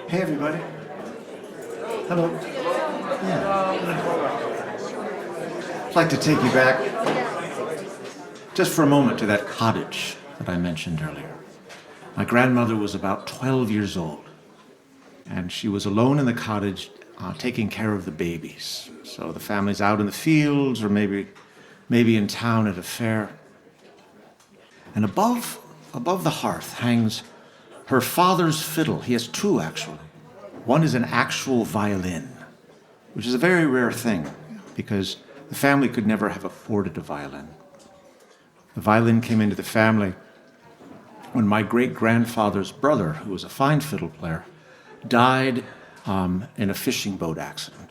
Hey, everybody. Hello. Yeah. I'd like to take you back just for a moment to that cottage that I mentioned earlier. My grandmother was about 12 years old, and she was alone in the cottage taking care of the babies. So the family's out in the fields or maybe in town at a fair. And above the hearth hangs her father's fiddle. He has two, actually. One is an actual violin, which is a very rare thing because the family could never have afforded a violin. The violin came into the family when my great-grandfather's brother, who was a fine fiddle player, died in a fishing boat accident.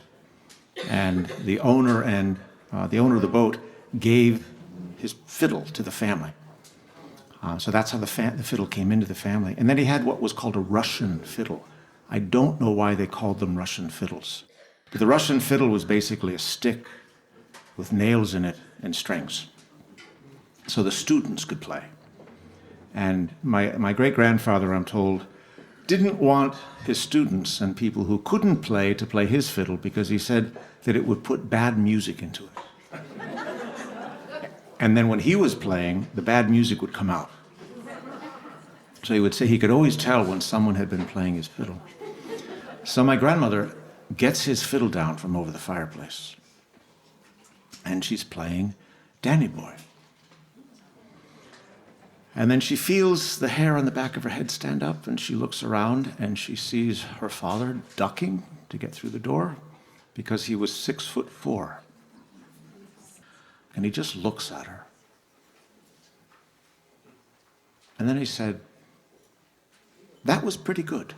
And the owner of the boat gave his fiddle to the family. So that's how the fiddle came into the family. And then he had what was called a Russian fiddle. I don't know why they called them Russian fiddles. But the Russian fiddle was basically a stick with nails in it and strings. So the students could play. And my great-grandfather, I'm told, didn't want his students and people who couldn't play to play his fiddle because he said that it would put bad music into it. And then when he was playing, the bad music would come out. So he would say he could always tell when someone had been playing his fiddle. So my grandmother gets his fiddle down from over the fireplace. And she's playing Danny Boy. And then she feels the hair on the back of her head stand up, and she looks around and she sees her father ducking to get through the door because he was 6'4". And he just looks at her. And then he said, "That was pretty good,"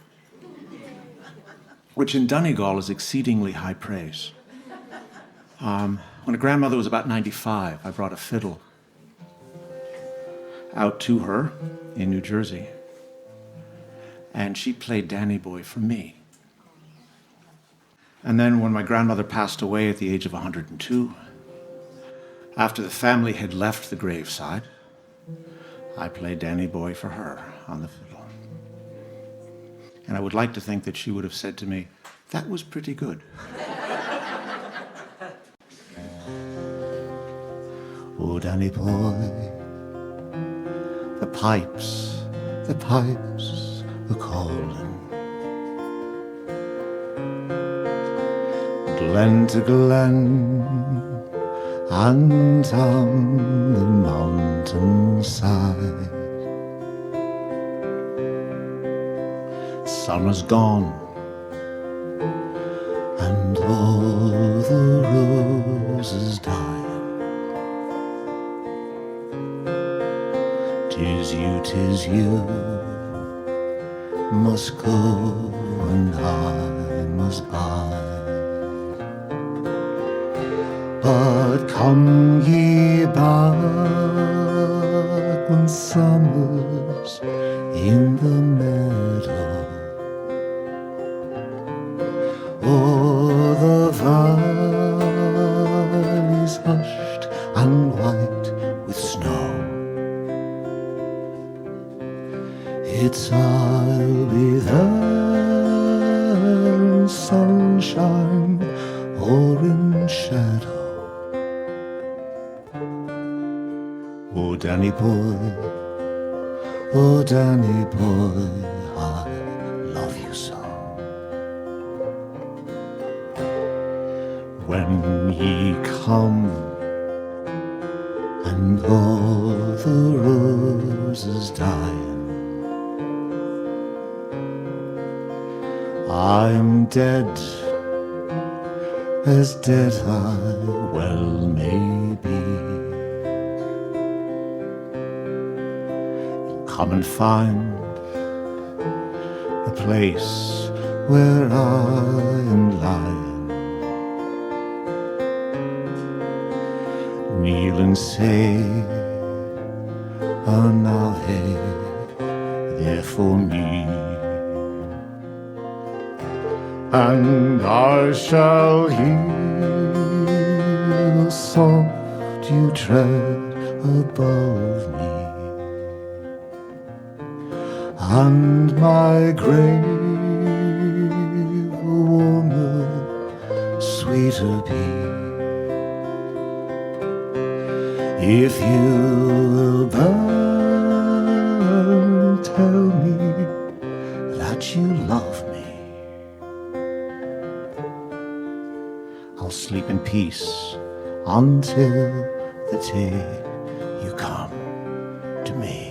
which in Donegal is exceedingly high praise. When a grandmother was about 95, I brought a fiddle out to her in New Jersey, and she played Danny Boy for me. And then when my grandmother passed away at the age of 102, after the family had left the graveside, I played Danny Boy for her on the fiddle. And I would like to think that she would have said to me, "That was pretty good." Oh, Danny Boy, the pipes are calling. Glen to glen, and down the mountainside. Summer's gone, and all the roses dying. 'Tis you, must go, and I must bide. But come ye back when summer's in the meadow, o'er the valleys hushed and white with snow. I'll be there in sunshine or in shadow. Oh, Danny Boy, I love you so. When ye come and all the roses dying, I'm dead, as dead I well may be. Come and find the place where I am lying. Kneel and say, Anahe, there for me. And I shall hear the soft dew tread above me, and my grave If you'll but tell me that you love me, I'll sleep in peace until the day you come to me.